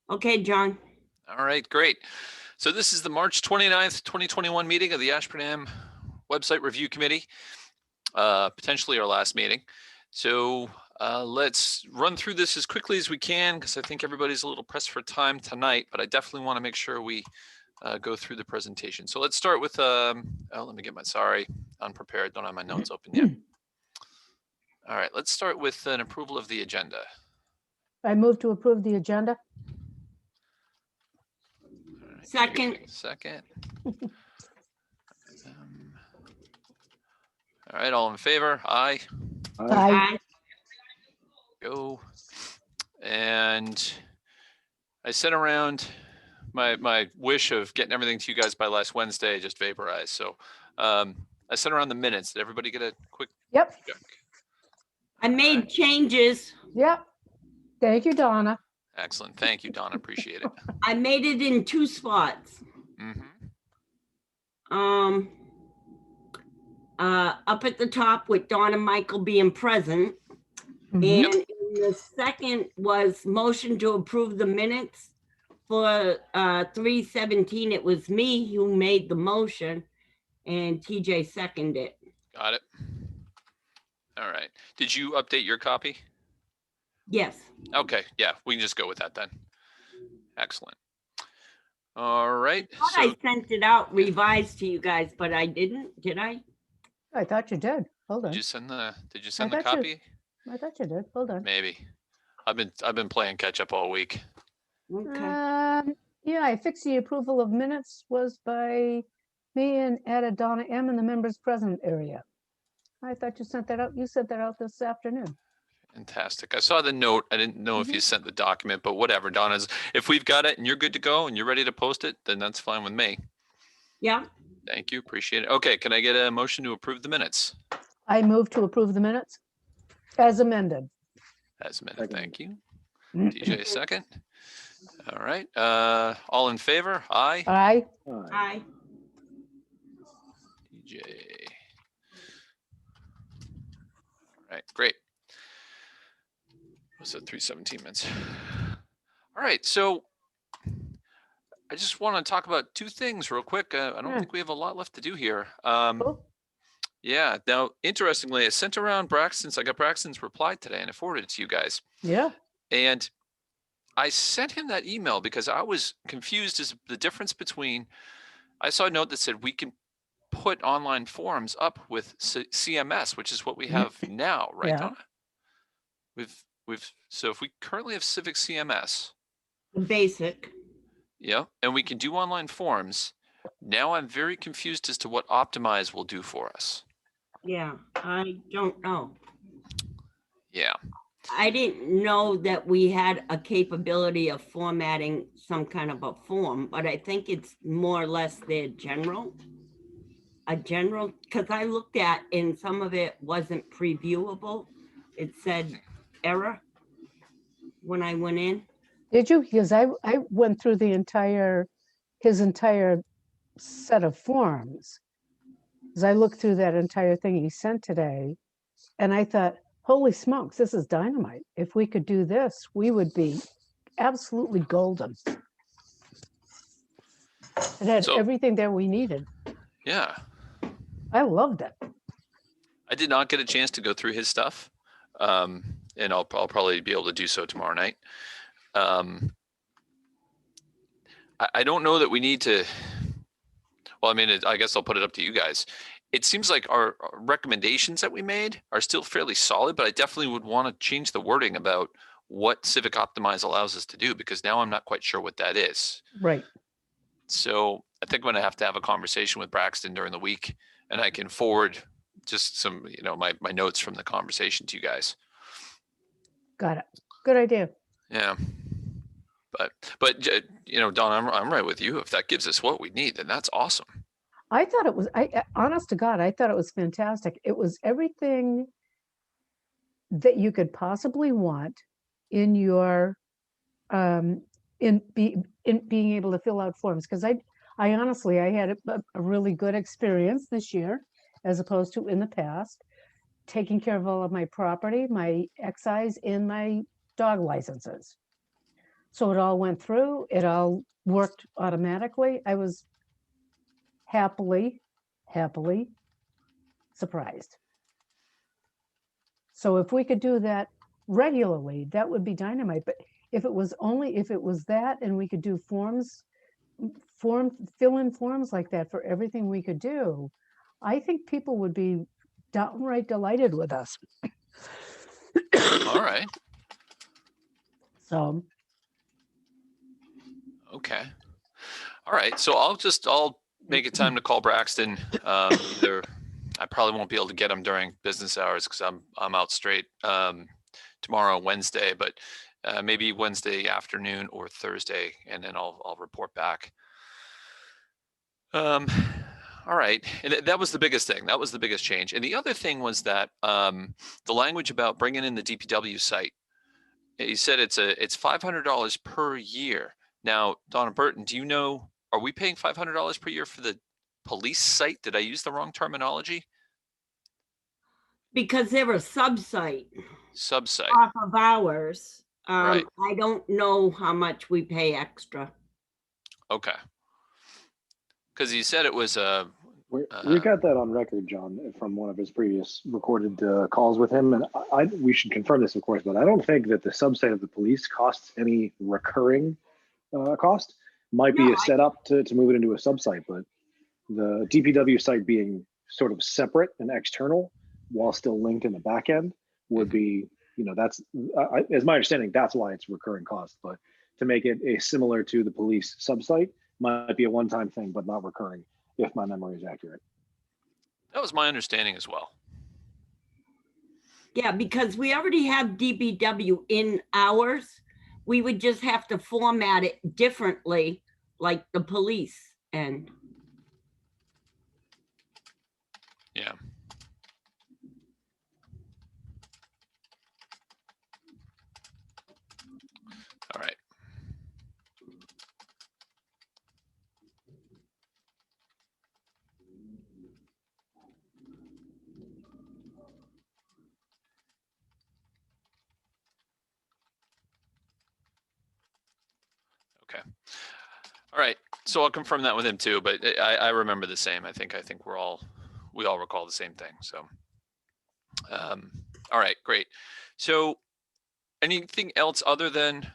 Okay, John. All right, great. So this is the March 29th, 2021 meeting of the Ashburnham Website Review Committee, potentially our last meeting. So let's run through this as quickly as we can because I think everybody's a little pressed for time tonight, but I definitely want to make sure we go through the presentation. So let's start with, let me get unprepared, don't have my notes open yet. All right, let's start with an approval of the agenda. I move to approve the agenda. Second. All right, all in favor? Aye. Aye. Go. And I sent around my wish of getting everything to you guys by last Wednesday, just vaporized. So I sent around the minutes. Did everybody get a quick Yep. check? I made changes. Yep. Thank you, Donna. Excellent. Thank you, Donna. Appreciate it. I made it in 2 spots. Up at the top with Dawn and Michael being present. And the second was motion to approve the minutes for 3/17. It was me who made the motion and TJ seconded it. Got it. All right. Did you update your copy? Yes. Okay. Yeah, we can just go with that then. Excellent. All right. I thought I sent it out revised to you guys, but I didn't. Did I? I thought you did. Hold on. Did you send the copy? I thought you did. Hold on. Maybe. I've been playing catch up all week. Okay. Yeah, I fixed the approval of minutes was by me and added Donna M in the members present area. I thought you sent that out. You sent that out this afternoon. Fantastic. I saw the note. I didn't know if you sent the document, but whatever, Donna's. If we've got it and you're good to go and you're ready to post it, then that's fine with me. Yeah. Thank you. Appreciate it. Okay, can I get a motion to approve the minutes? I move to approve the minutes as amended. As amended. Thank you. TJ, second. All right. All in favor? Aye. Aye. Aye. TJ. All right, great. Was it 3:17 minutes? All right, so I just want to talk about 2 things real quick. I don't think we have a lot left to do here. Cool. Yeah. Now, interestingly, I sent around Braxton's. I got Braxton's reply today, and I forwarded it to you guys. Yeah. And I sent him that email because I was confused as the difference between. I saw a note that said we can put online forms up with CMS, which is what we have now, right, Yeah. Donna? So if we currently have Civic CMS, The basic. yeah, and we can do online forms. Now I'm very confused as to what Optimize will do for us. Yeah, I don't know. Yeah. I didn't know that we had a capability of formatting some kind of a form, but I think it's more or less their general. Because I looked at and some of it wasn't previewable. It said error when I went in. Did you? Because I went through his entire set of forms. As I looked through that entire thing he sent today, and I thought, holy smokes, this is dynamite. If we could do this, we would be absolutely golden. It had everything that we needed. Yeah. I loved it. I did not get a chance to go through his stuff, and I'll probably be able to do so tomorrow night. I don't know that we need to. Well, I mean, I guess I'll put it up to you guys. It seems like our recommendations that we made are still fairly solid, but I definitely would want to change the wording about what Civic Optimize allows us to do, because now I'm not quite sure what that is. Right. So I think I'm going to have a conversation with Braxton during the week, and I can forward just some, my notes from the conversation to you guys. Got it. Good idea. Yeah. But Don, I'm right with you. If that gives us what we need, then that's awesome. I thought it was, honest to God, I thought it was fantastic. It was everything that you could possibly want in your, in being able to fill out forms. Because I honestly, I had a really good experience this year, as opposed to in the past, taking care of all of my property, my excise, and my dog licenses. So it all went through, it all worked automatically. I was happily surprised. So if we could do that regularly, that would be dynamite. But if it was that and we could do fill in forms like that for everything we could do, I think people would be downright delighted with us. All right. So, Okay. All right. So I'll make it time to call Braxton. Either I probably won't be able to get him during business hours because I'm out straight tomorrow, Wednesday, but maybe Wednesday afternoon or Thursday, and then I'll report back. All right. And that was the biggest thing. That was the biggest change. And the other thing was that the language about bringing in the DPW site. He said it's $500 per year. Now, Donna Burton, do you know, are we paying $500 per year for the police site? Did I use the wrong terminology? Because they're a sub-site Sub-site. off of ours. Right. I don't know how much we pay extra. Okay. Because he said it was we got that on record, John, from one of his previous recorded calls with him, and we should confirm this, of course, but I don't think that the subsite of the police costs any recurring cost. Might be a setup to move it into a subsite, but the DPW site being sort of separate and external while still linked in the back end would be, that's, as my understanding, that's why it's recurring cost. But to make it similar to the police subsite might be a one-time thing, but not recurring, if my memory is accurate. That was my understanding as well. Yeah, because we already have DPW in ours. We would just have to format it differently, like the police and. Yeah. All right. Okay. All right. So I'll confirm that with him too, but I remember the same. I think we all recall the same thing. So, all right, great. So anything else other than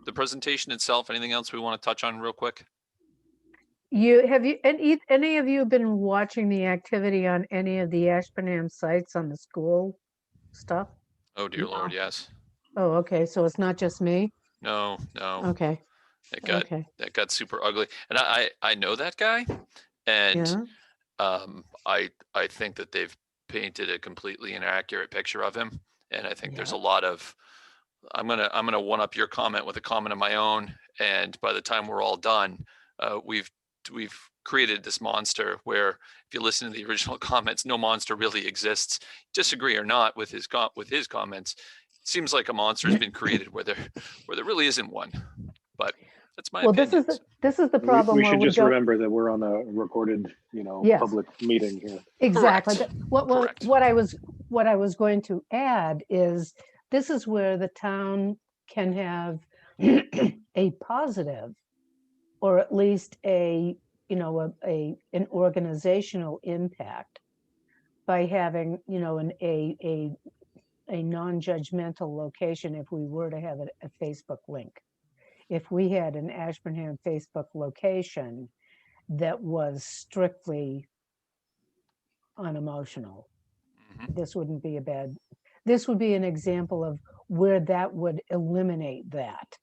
the presentation itself? Anything else we want to touch on real quick? Any of you been watching the activity on any of the Ashburnham sites on the school stuff? Oh, dear Lord, yes. Oh, okay. So it's not just me? No. Okay. That got super ugly. And I know that guy, and I think that they've painted a completely inaccurate picture of him. And I think there's a lot of, I'm gonna one up your comment with a comment of my own. And by the time we're all done, we've created this monster where if you listen to the original comments, no monster really exists. Disagree or not with his comments, it seems like a monster has been created where there really isn't one. But that's my opinion. This is the problem. We should just remember that we're on a recorded, public meeting here. Exactly. Correct. What I was going to add is this is where the town can have a positive, or at least an organizational impact by having, a non-judgmental location. If we were to have a Facebook link, if we had an Ashburnham Facebook location that was strictly unemotional, this wouldn't be this would be an example of where that would eliminate that,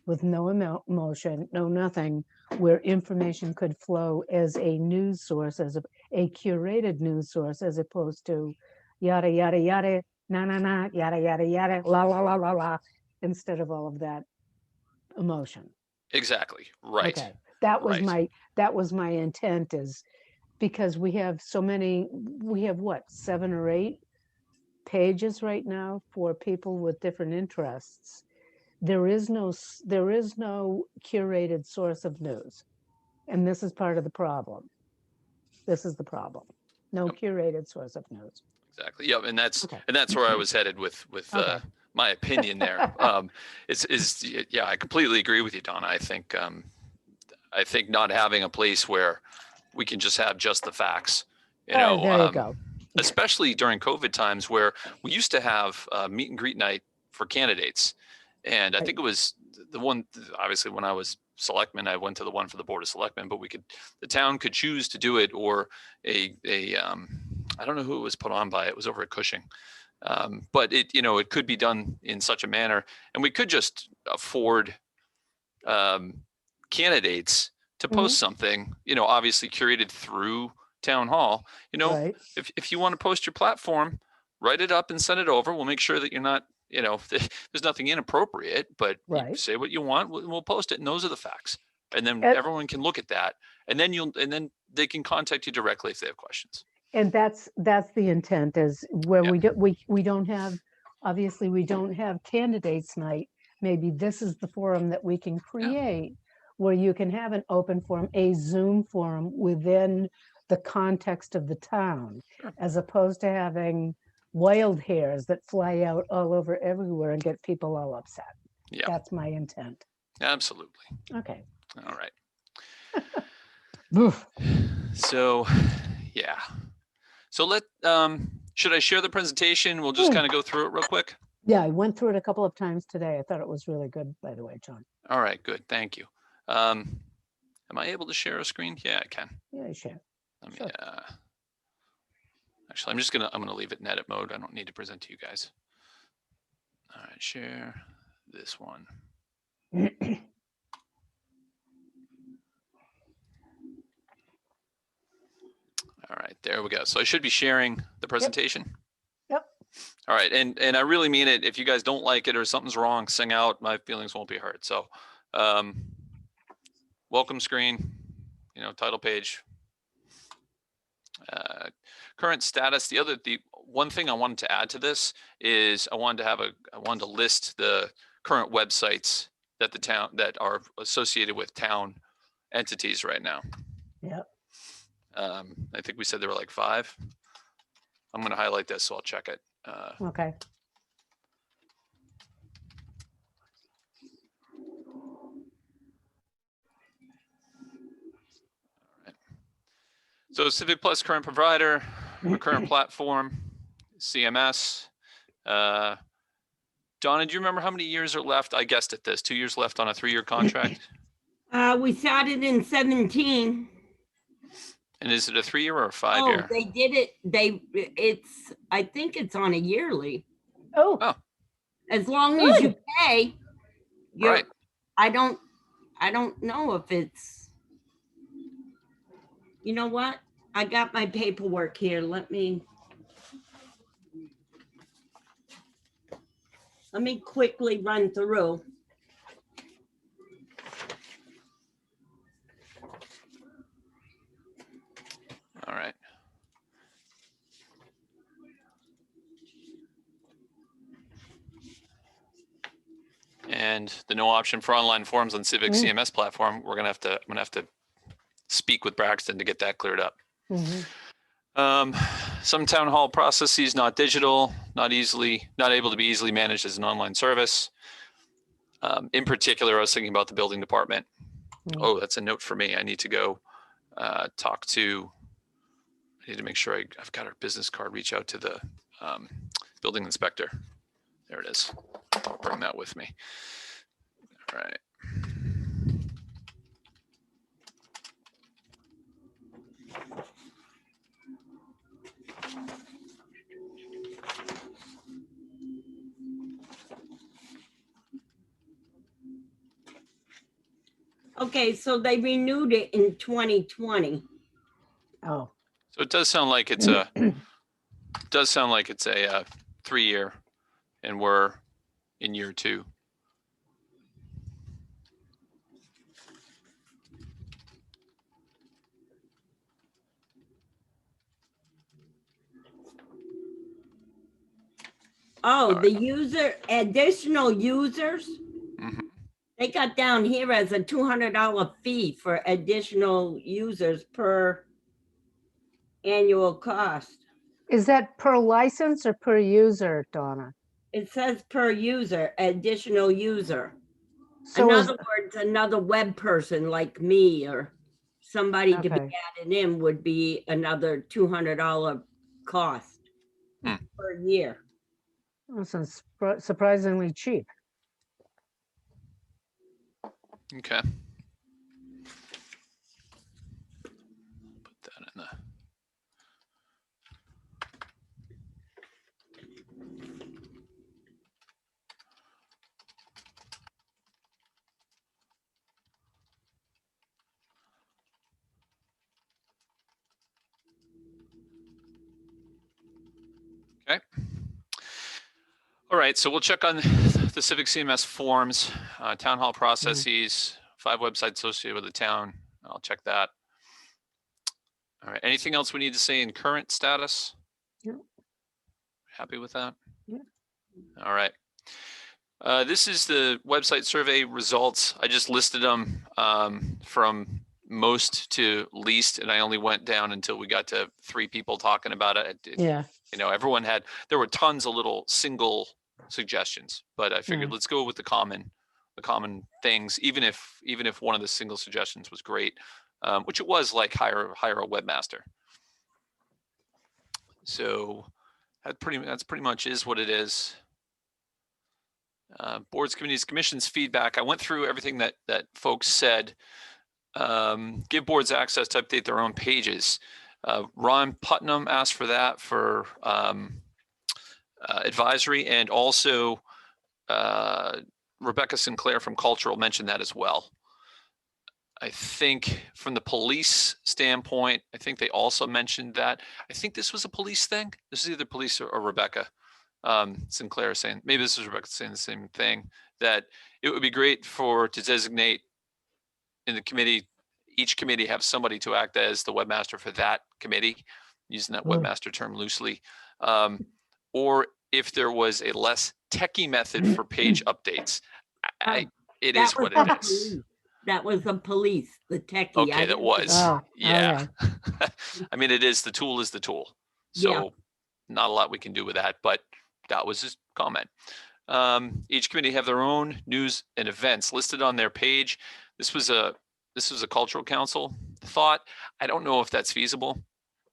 with no emotion, no nothing, where information could flow as a news source, as a curated news source, as opposed to yada, yada, yada, na, na, na, yada, yada, yada, la, la, la, la, la, instead of all of that emotion. Exactly. Right. Okay. That was my intent, is because we have so many, we have what, 7 or 8 pages right now for people with different interests. There is no curated source of news. And this is part of the problem. This is the problem. No curated source of news. Exactly. Yep. And that's where I was headed with my opinion there. Yeah, I completely agree with you, Donna. I think not having a place where we can just have just the facts, Oh, there you go. especially during COVID times where we used to have meet and greet night for candidates. And I think it was the one, obviously when I was selectman, I went to the one for the board of selectmen, but the town could choose to do it, or I don't know who it was put on by. It was over at Cushing. But it could be done in such a manner, and we could just afford candidates to post something, obviously curated through town hall. Right. If you want to post your platform, write it up and send it over. We'll make sure that you're not, there's nothing inappropriate, but you Right. say what you want, we'll post it, and those are the facts. And then everyone can look at that, and then they can contact you directly if they have questions. And that's the intent, is where Yeah. we don't have, obviously we don't have candidates night. Maybe this is the forum that we can create where you can have an open forum, a Zoom forum within the context of the town, Sure. as opposed to having wild hares that fly out all over everywhere and get people all upset. Yeah. That's my intent. Absolutely. Okay. All right. Oof. So, yeah. So should I share the presentation? We'll just kind of go through it real quick. Yeah, I went through it a couple of times today. I thought it was really good, by the way, John. All right, good. Thank you. Am I able to share a screen? Yeah, I can. Yeah, sure. Let me, Sure. Actually, I'm gonna leave it in edit mode. I don't need to present to you guys. All right, share this one. All right, there we go. So I should be sharing the presentation. Yep. All right, and I really mean it. If you guys don't like it or something's wrong, sing out. My feelings won't be hurt. So, welcome screen, title page. Current status. The one thing I wanted to add to this is I wanted to list the current websites that are associated with town entities right now. Yep. I think we said there were like 5. I'm going to highlight this, so I'll check it. Okay. So Civic Plus current provider, current platform, CMS. Donna, do you remember how many years are left? I guessed at this, 2 years left on a 3-year contract. We started in 17. And is it a 3-year or a 5-year? Oh, they did it. I think it's on a yearly. Oh. As long as you pay. Right. I don't know if it's, you know what? I got my paperwork here. Let me quickly run through. All right. And the no option for online forums on Civic CMS platform, I'm gonna have to speak with Braxton to get that cleared up. Some town hall processes not digital, not able to be easily managed as an online service. In particular, I was thinking about the building department. Oh, that's a note for me. I need to go I need to make sure I've got our business card, reach out to the building inspector. There it is. I'll bring that with me. All right. Okay, so they renewed it in 2020. Oh. So it does sound like it's a 3-year, and we're in year 2. Oh, All the additional users, they got down here as a $200 fee for additional users per annual cost. Is that per license or per user, Donna? It says per user, additional user. So In is, other words, another web person like me or somebody to be Okay. added in would be another $200 cost Hmm. per year. this is surprisingly cheap. Okay. Put that in the. Okay. All right, so we'll check on the Civic CMS forms, town hall processes, 5 websites associated with the town. I'll check that. All right, anything else we need to say in current status? No. Happy with that? Yeah. All right. This is the website survey results. I just listed them from most to least, and I only went down until we got to 3 people talking about it. Yeah. You know, everyone had, there were tons of little single suggestions, but I figured Yeah. let's go with the common things, even if one of the single suggestions was great, which it was, like hire a webmaster. So that's pretty much is what it is. Boards, committees, commissions, feedback. I went through everything that folks said. Give boards access to update their own pages. Ron Putnam asked for that for advisory, and also Rebecca Sinclair from Cultural mentioned that as well. I think from the police standpoint, I think they also mentioned that. I think this was a police thing. This is either police or Rebecca Sinclair saying, maybe this is Rebecca saying the same thing, that it would be great to designate in the committee, each committee have somebody to act as the webmaster for that committee, using that webmaster term loosely. Or if there was a less techie method for page updates. It is what it is. That was the police, the techie. Okay, that was. Oh, Yeah. I mean, the tool is the tool. So Yeah. not a lot we can do with that, but that was his comment. Each committee have their own news and events listed on their page. This was a cultural council thought. I don't know if that's feasible.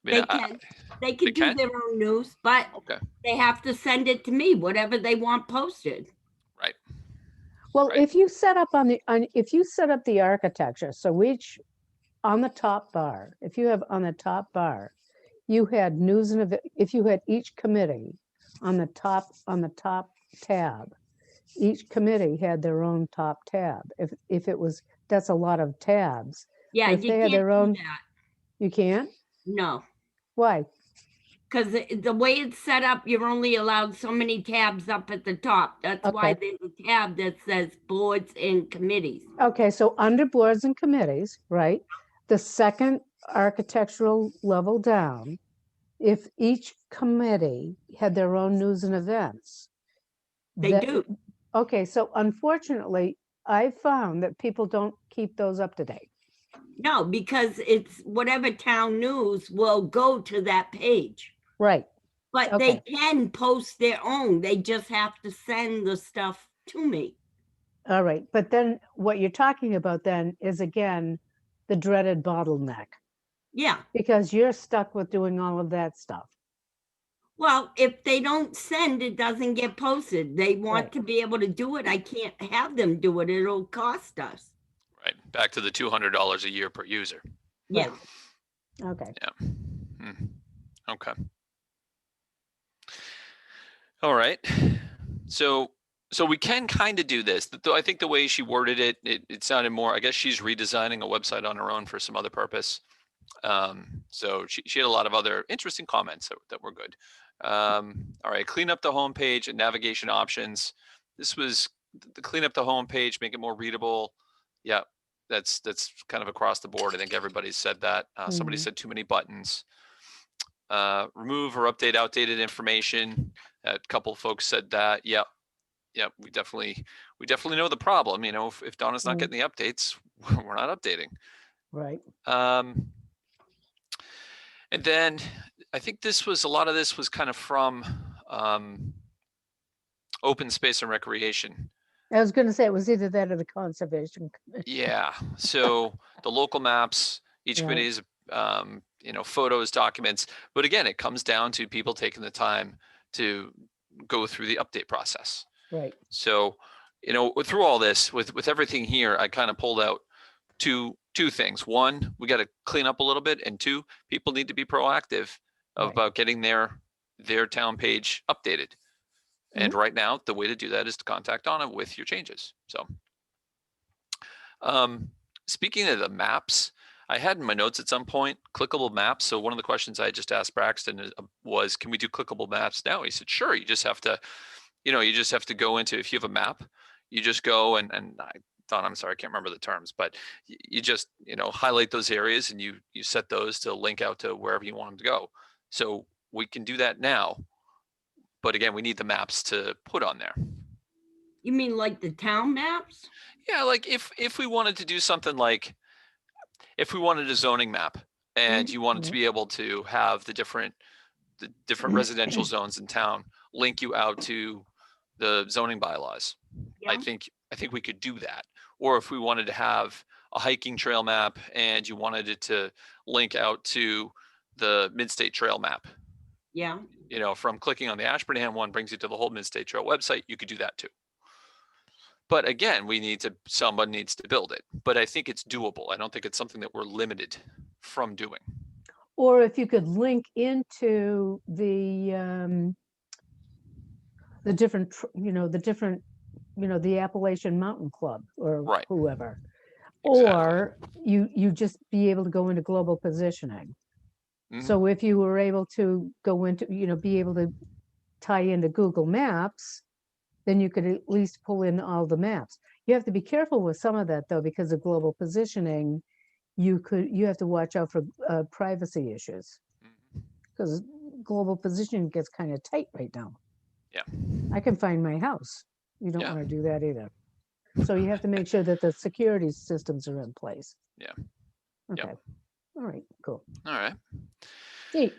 I mean, they can do their own news, but okay. they have to send it to me, whatever they want posted. Right. Well, Right. if you set up if you set up the architecture, so each on the top bar, if you have on the top bar, you had news and if you had each committee on the top tab, each committee had their own top tab. If it was, that's a lot of tabs. Yeah, If you they can't had their own, do that. you can't? No, Why? because the way it's set up, you're only allowed so many tabs up at the top. That's why Okay. there's a tab that says boards and committees. Okay, so under boards and committees, right? The second architectural level down, if each committee had their own news and events. They do. Okay, so unfortunately, I found that people don't keep those up to date. No, because it's whatever town news will go to that page. Right. But Okay. they can post their own. They just have to send the stuff to me. All right. But then what you're talking about then is, again, the dreaded bottleneck, Yeah. because you're stuck with doing all of that stuff. Well, if they don't send, it doesn't get posted. They want Right. to be able to do it. I can't have them do it. It'll cost us. Right. Back to the $200 a year per user. Yeah. Right. Okay. Yeah. Okay. All right. So we can kind of do this. Though I think the way she worded it, it sounded more, I guess she's redesigning a website on her own for some other purpose. So she had a lot of other interesting comments that were good. All right. Clean up the homepage and navigation options. This was the clean up the homepage, make it more readable. Yeah. That's kind of across the board. I think everybody's said that. Somebody said too many buttons. Remove or update outdated information. A couple of folks said that. Yeah, we definitely know the problem. You know, if Donna's not getting the updates, we're not updating. Right. And then I think a lot of this was kind of from open space and recreation. I was going to say it was either that or the Conservation Commission. Yeah, so the local maps, each Right. committee's, photos, documents, but again, it comes down to people taking the time to go through the update process. Right. So, through all this, with everything here, I kind of pulled out two things. One, we got to clean up a little bit, and two, people need to be proactive Right. about getting their town page updated. And right now, the way to do that is to contact Donna with your changes. So, speaking of the maps, I had in my notes at some point clickable maps. So one of the questions I just asked Braxton was, can we do clickable maps now? He said, sure. You just have to, go into, if you have a map, you just go and Don, I'm sorry, I can't remember the terms, but you just, highlight those areas and you set those to link out to wherever you want them to go. So we can do that now. But again, we need the maps to put on there. You mean like the town maps? Yeah, like if we wanted to do something like, if we wanted a zoning map and you wanted to be able to have the different residential zones in town, link you out to the zoning bylaws. Yeah. I think we could do that. Or if we wanted to have a hiking trail map and you wanted it to link out to the Mid-State Trail map, Yeah. from clicking on the Ashburnham one brings you to the whole Mid-State Trail website, you could do that too. But again, someone needs to build it. But I think it's doable. I don't think it's something that we're limited from doing. Or if you could link into the different, the Appalachian Mountain Club or Right. whoever. Exactly. Or you just be able to go into global positioning. So if you were able to go into, be able to tie into Google Maps, then you could at least pull in all the maps. You have to be careful with some of that though, because of global positioning. You have to watch out for privacy issues because global positioning gets kind of tight right now. Yeah. I can find my house. You don't want to do that either. So you have to make sure that the security systems are in place. Yeah. Okay. Yep. All right, cool. All right. Neat.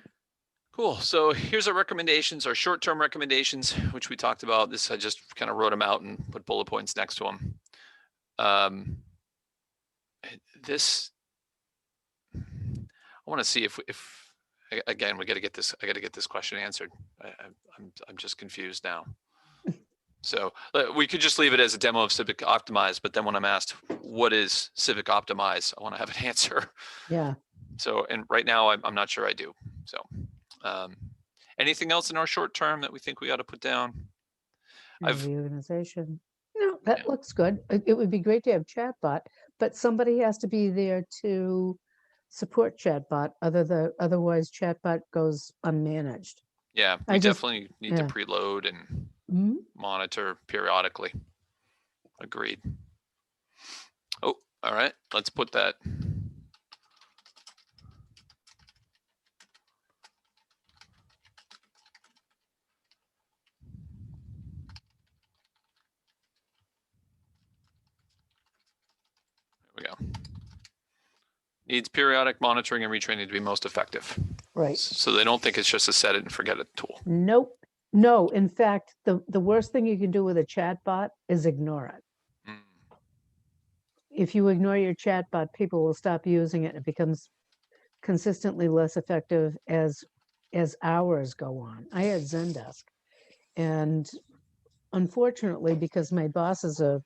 Cool. So here's our recommendations, our short-term recommendations, which we talked about. This, I just kind of wrote them out and put bullet points next to them. I want to see if again, we got to get this. I got to get this question answered. I'm just confused now. So we could just leave it as a demo of Civic Optimize, but then when I'm asked what is Civic Optimize, I want to have an answer. Yeah. So, and right now I'm not sure I do. So, anything else in our short term that we think we ought to put down? The organization. No, that looks good. It would be great to have chatbot, but somebody has to be there to support chatbot. Otherwise, chatbot goes unmanaged. Yeah, we definitely need to preload and monitor periodically. Agreed. Oh, all right. Let's put that. There we go. Needs periodic monitoring and retraining to be most effective. Right. So they don't think it's just a set it and forget it tool. Nope. No, in fact, the worst thing you can do with a chatbot is ignore it. If you ignore your chatbot, people will stop using it. It becomes consistently less effective as hours go on. I had Zendesk, and unfortunately, because my boss is a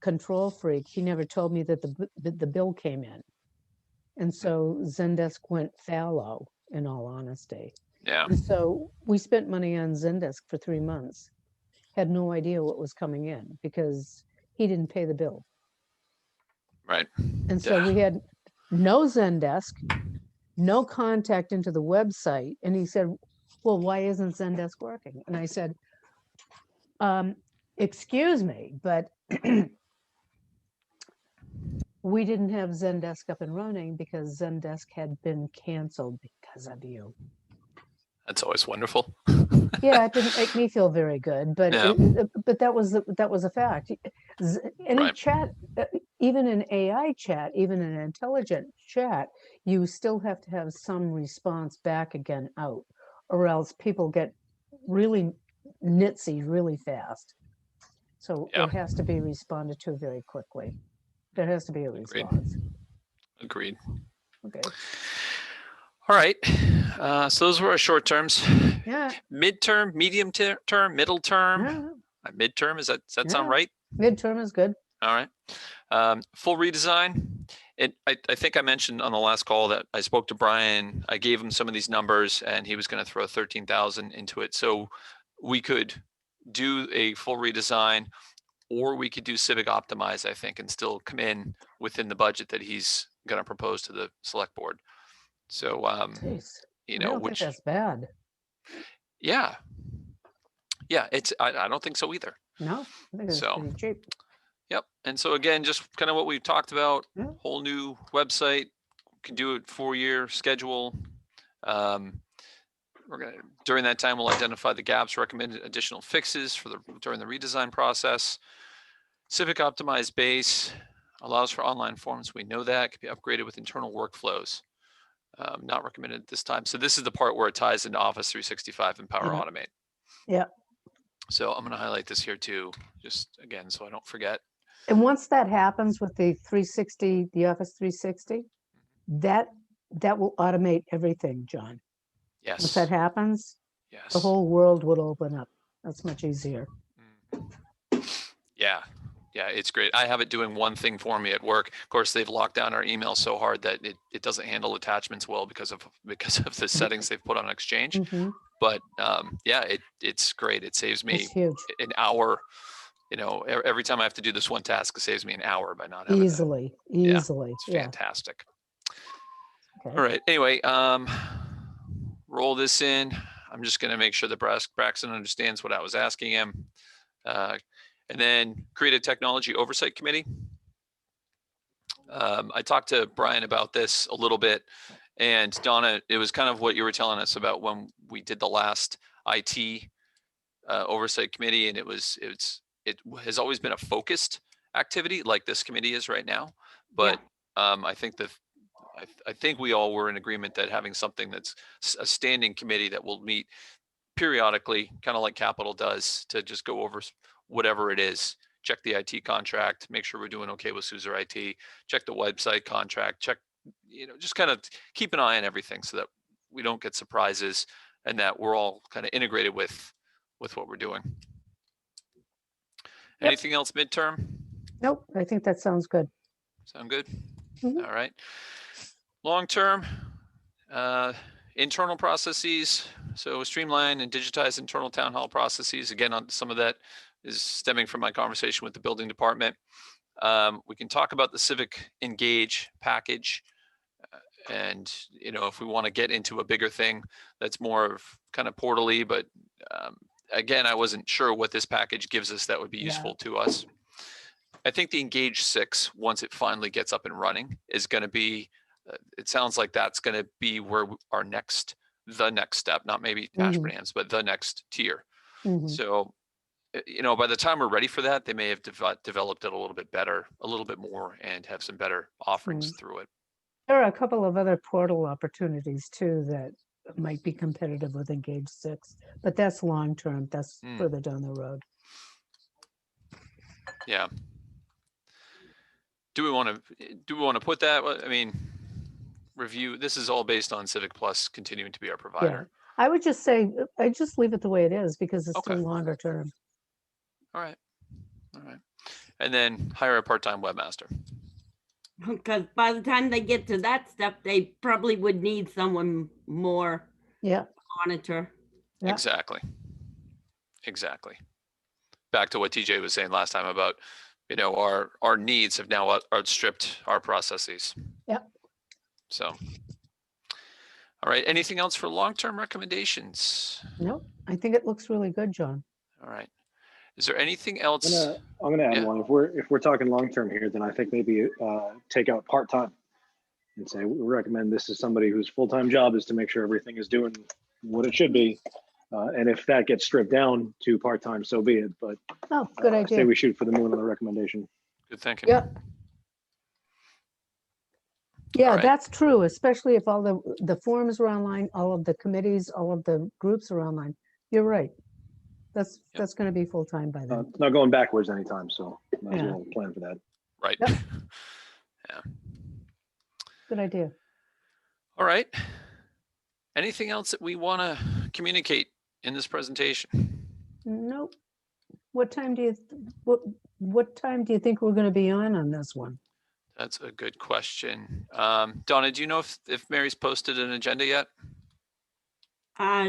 control freak, he never told me that the bill came in. And so Zendesk went fallow, in all honesty. Yeah. And so we spent money on Zendesk for 3 months, had no idea what was coming in because he didn't pay the bill. Right. And so we had no Zendesk, no contact into the website. And he said, well, why isn't Zendesk working? And I said, excuse me, but we didn't have Zendesk up and running because Zendesk had been canceled because of you. That's always wonderful. Yeah, it didn't make me feel very good, but but that was a fact. Any chat, even an AI chat, even an intelligent chat, you still have to have some response back again out, or else people get really nitsy really fast. So Yeah. it has to be responded to very quickly. There has to be a response. Agreed. Okay. All right. So those were our short terms. Yeah. Midterm, medium term, middle term. Yeah. Midterm, does that sound Yeah. right? Midterm is good. All right. Full redesign. I think I mentioned on the last call that I spoke to Brian. I gave him some of these numbers and he was going to throw 13,000 into it. So we could do a full redesign, or we could do Civic Optimize, I think, and still come in within the budget that he's going to propose to the select board. So, Jeez. you I know, don't think which, that's bad. yeah, I don't think so either. No, I think it's So, pretty cheap. Yep. And so again, just kind of what we've talked about, Yeah. whole new website, can do it 4-year schedule. We're gonna, during that time, we'll identify the gaps, recommend additional fixes during the redesign process. Civic optimized base allows for online forms. We know that can be upgraded with internal workflows. Not recommended at this time. So this is the part where it ties into Office 365 and Power Yeah. Automate. Yeah. So I'm going to highlight this here too, just again, so I don't forget. And once that happens with the 360, the Office 360, that will automate everything, John. Once Yes. that happens, Yes. the whole world would open up. That's much easier. Yeah. Yeah, it's great. I have it doing one thing for me at work. Of course, they've locked down our email so hard that it doesn't handle attachments well because of the settings they've put on Exchange. Mhm. But yeah, it's great. It saves me It's huge. an hour. You know, every time I have to do this one task, it saves me an hour by not having Easily. Yeah, Easily. It's Yeah. fantastic. Okay. All right. Anyway, roll this in. I'm just going to make sure that Braxton understands what I was asking him. And then create a technology oversight committee. I talked to Brian about this a little bit, and Donna, it was kind of what you were telling us about when we did the last IT oversight committee, and it has always been a focused activity like this committee is right now. But I think I think we all were in agreement that having something that's a standing committee that will meet periodically, kind of like Capital does, to just go over whatever it is, check the IT contract, make sure we're doing okay with SUSE IT, check the website contract, check, just kind of keep an eye on everything so that we don't get surprises and that we're all kind of integrated with what we're doing. Yep. Anything else midterm? Nope. I think that sounds good. Sound good? Mhm. All right. Long term, internal processes. So streamline and digitize internal town hall processes. Again, on some of that is stemming from my conversation with the building department. We can talk about the Civic Engage package. And, if we want to get into a bigger thing, that's more of kind of portally, but again, I wasn't sure what this package gives us that would be useful to us. I think the Engage 6, once it finally gets up and running, is going to be, it sounds like that's going to be where the next step, not maybe Ashburnham's, but the next tier. Mhm. So, by the time we're ready for that, they may have developed it a little bit better, a little bit more, and have some better offerings through it. There are a couple of other portal opportunities too that might be competitive with Engage 6, but that's long term. That's further down the road. Yeah. Do we want to put that? I mean, review. This is all based on Civic Plus continuing to be our provider. I would just say, I just leave it the way it is because it's Okay. still longer term. All right. And then hire a part-time webmaster. Because by the time they get to that step, they probably would need someone more monitor. Yeah. Exactly. Back to what TJ was saying last time about, our needs have now outstripped our processes. Yeah. So, all right. Anything else for long-term recommendations? Nope. I think it looks really good, John. All right. Is there anything else? I'm gonna add one. If we're talking long term here, then I think maybe take out part time and say we recommend this is somebody whose full time job is to make sure everything is doing what it should be. And if that gets stripped down to part time, so be it. But good I idea. say we shoot for the moon on the recommendation. Good thinking. Yeah, right. That's true, especially if all the forums are online, all of the committees, all of the groups are online. You're right. That's going to be full-time by then. It's not going backwards anytime, so might as Yeah. well plan for that. Right. Yep. Yeah. Good idea. All right. Anything else that we want to communicate in this presentation? Nope. What time do you think we're going to be on this one? That's a good question. Donna, do you know if Mary's posted an agenda yet?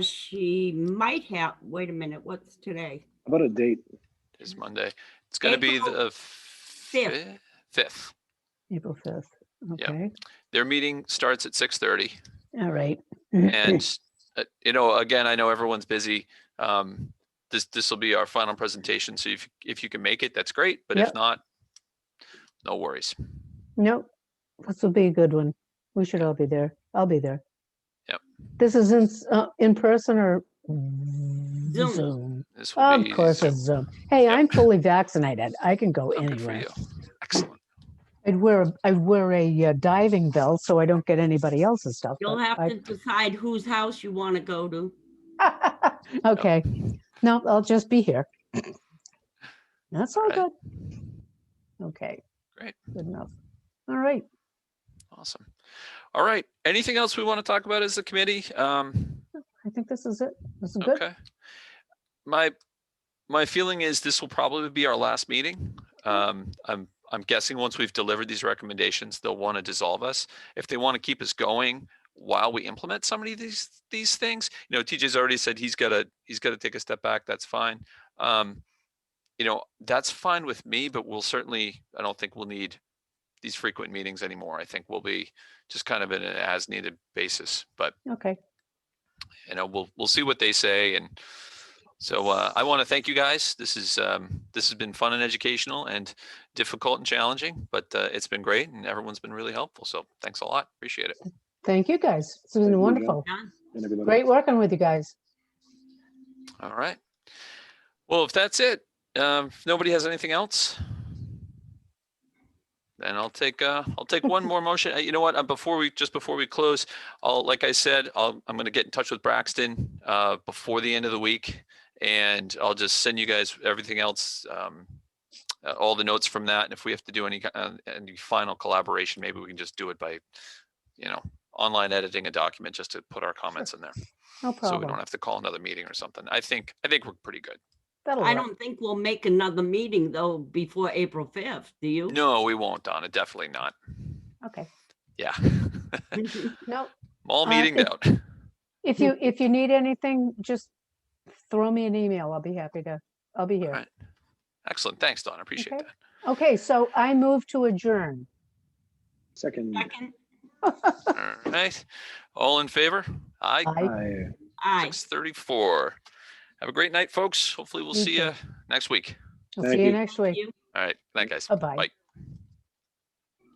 She might have, wait a minute, what's today? How about a date? It's Monday. It's going to be April the 5th. 5th. April 5th. Yep. Okay. Their meeting starts at 6:30. All right. And, again, I know everyone's busy. This will be our final presentation. So if you can make it, that's great. But Yep. if not, no worries. Nope. This will be a good one. We should all be there. I'll be there. Yep. This is in person or Zoom. Zoom? This will Of be course Zoom. it's Zoom. Hey, Yep. I'm fully vaccinated. I can go Oh, good for anywhere. you. Excellent. I'd wear a diving bell so I don't get anybody else's stuff. You'll but have to decide whose house you want to go to. Okay. No, I'll just be here. That's all All right. good. Okay. Great. Good enough. All right. Awesome. All right. Anything else we want to talk about as a committee? I think this is it. This is good. Okay. My feeling is this will probably be our last meeting. I'm guessing once we've delivered these recommendations, they'll want to dissolve us. If they want to keep us going while we implement some of these things, TJ's already said he's got to take a step back. That's fine. That's fine with me, but I don't think we'll need these frequent meetings anymore. I think we'll be just kind of in an as needed basis, but Okay. we'll see what they say. And so I want to thank you guys. This has been fun and educational and difficult and challenging, but it's been great and everyone's been really helpful. So thanks a lot. Appreciate it. Thank you guys. It's Thank been you, wonderful. Done. And everybody. Great working with you guys. All right. Well, if that's it, if nobody has anything else, then I'll take one more motion. You know what? Before we close, like I said, I'm going to get in touch with Braxton before the end of the week, and I'll just send you guys everything else, all the notes from that. And if we have to do any final collaboration, maybe we can just do it by, online editing a document just to put our comments in there, No so we problem. don't have to call another meeting or something. I think we're pretty good. That'll I work. don't think we'll make another meeting though before April 5th. Do you? No, we won't, Donna. Definitely not. Okay. Yeah. No. All meeting out. If you need anything, just throw me an email. I'll be here. All right. Excellent. Thanks, Donna. Appreciate Okay. that. Okay, so I move to adjourn. Second. Second, All right. All in favor? Aye. Aye. aye. 6:34. Have a great night, folks. Hopefully we'll You see too. you next week. I'll Thank see you you. next week. You. All right. Good night, guys. Bye-bye. Bye.